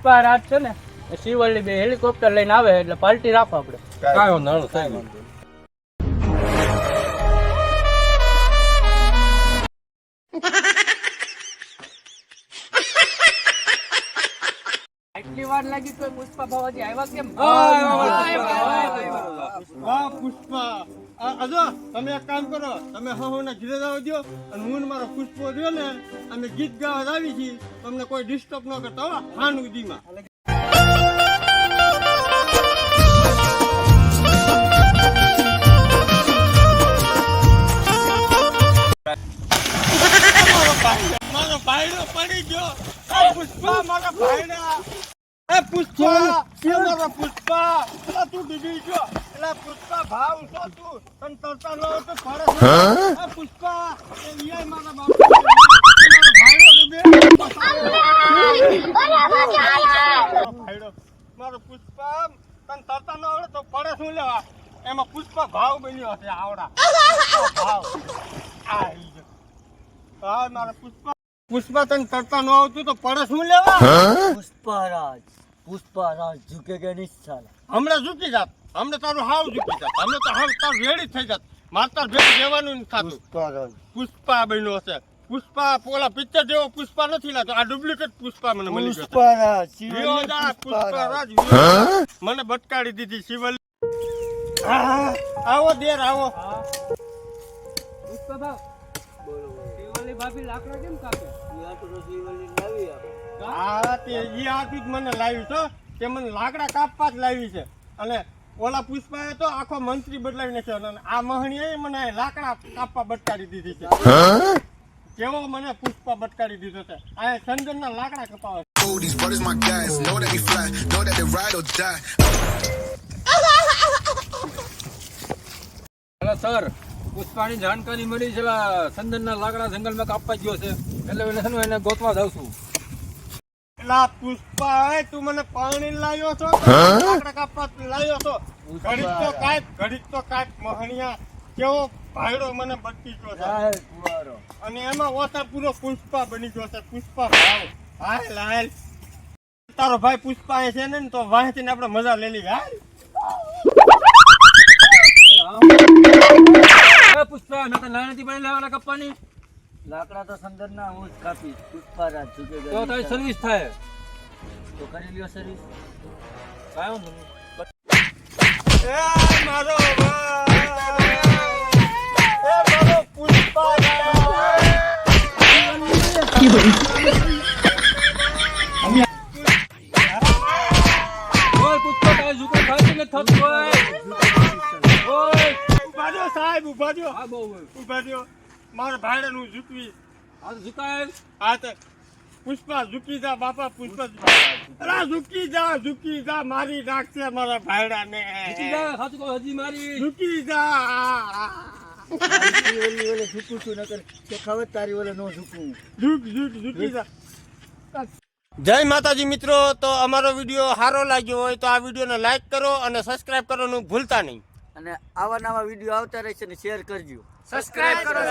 પુષ્પા રાજ છે ને એ શિવલ્લી બે હેલિકોપ્ટર લઈને આવે એટલે પાર્ટી રાખો આપણે. કાંઈ વાંધો નહીં. એટલી વાર લાગી તો પુષ્પા ભાવાજી આવ્યા કેમ? વાહ પુષ્પા. અજો તમે એક કામ કરો, તમે હહોના ઘરે જાવ દો અને હું ને મારો પુષ્પો રહ્યો ને અમે ગીત ગાવા આવી છીએ. તમને કોઈ ડિસ્ટર્બ ન કરતા હો હાન ઉદીમાં. મારો ભાઈડો પડી ગયો. પુષ્પા મારા ભાઈડા. એ પુષ્પા મારો પુષ્પા. તું ડૂબી ગયો. એટલે પુષ્પા ભાવ છો તું તને તરતા ન તો ફરસ. એ પુષ્પા એ ઈય મારા બાપ મારો ભાઈડો ડૂબે. ભાઈડો મારો પુષ્પા તને તરતા ન આવડે તો પડે શું લેવા. એમાં પુષ્પા ભાવ બન્યો હશે આવડા ભાવ. હા મારા પુષ્પા તને તરતા ન આવતું તો પડે શું લેવા. પુષ્પારાજ ઝુકેગા નહીં સાલા. હમણાં ઝૂકી જાત. હમણાં તારું હાવ ઝૂકી જાત. હમણાં તો હાવ તાર રેડી થઈ જાત. મારે તાર ભેગું રહેવાનું નથી થતું. પુષ્પા બન્યો હશે. પુષ્પા પોલા પિક્ચર જેવો પુષ્પા નથી લાગતો. આ ડુપ્લિકેટ પુષ્પા મને મળી ગયો. પુષ્પારાજ મને બટકાડી દીધી શિવલ્લી. આવો દેર આવો. પુષ્પા ભાવ શિવલ્લી ભાભી લાકડા કેમ કાપે? હા તે ઈ આખી જ મને લાવી છો. તે મને લાકડા કાપવા જ લાવી છે. અને ઓલા પુષ્પાએ તો આખો મંત્રી બદલાવી નાખ્યો. અને આ મહણીએ મને લાકડા કાપવા બટકાડી દીધી છે. કેવો મને પુષ્પા બટકાડી દીધો છે. આ સંજનના લાકડા કપાવે. These brothers my guys, know that we fly, know that they ride or die. Sir, પુષ્પાની જાણકારી મળી છે. સંદનના લાકડા જંગલમાં કાપવા ગયો છે એટલે એને ગોતવા જાઉં છું. એલા પુષ્પા તું મને પાણી લાવ્યો છો. લાકડા કાપવા લાવ્યો છો. ઘડીક તો કાંઈક મહણિયા કેવો ભાઈડો મને બચી ગયો છે. અને એમાં ઓછા પૂરો પુષ્પા બની ગયો છે. પુષ્પા ભાવ હાલ હાલ. તારો ભાઈ પુષ્પા એ છે ને તો વાંચીને આપણે મજા લઈ લઈએ. હાલ પુષ્પા મેં તો નાની પડી લેવાના કાપવાની. લાકડા તો સંદરના હું જ કાપીશ. પુષ્પારાજ ઝુકેગા તો તારી સર્વિસ થાય. તો કરી લ્યો સર્વિસ. કાંઈ વાંધો નહીં. એ મારો ભાઈ. એ મારો પુષ્પા ઓય પુષ્પા તારે ઝુકો ખાતી નથી થતું હોય. ઓય ઉભા રહ્યો સાહેબ ઉભા રહ્યો. હા બહુ ઉભા રહ્યો. મારા ભાઈડાનું ઝૂકવી. આ ઝુકાય. હા તો પુષ્પા ઝૂકી જા બાપા. પુષ્પા અલા ઝૂકી જા મારી નાખશે મારા ભાઈડા ને. ઝુકી જા સાચું કહું હજી મારી. ઝૂકી જા. ઓલે ઝૂકું છું નકર તે ખબર તારી ઓલે નો ઝૂકું. ઝૂકી જા. જય માતાજી મિત્રો. તો અમારો વિડીયો સારો લાગ્યો હોય તો આ વિડીયોને લાઈક કરો અને સબસ્ક્રાઇબ કરવાનું ભૂલતા નહીં. અને આવા નવા વિડીયો આવતા રહેશે ને શેર કરજો. સબસ્ક્રાઇબ કરો.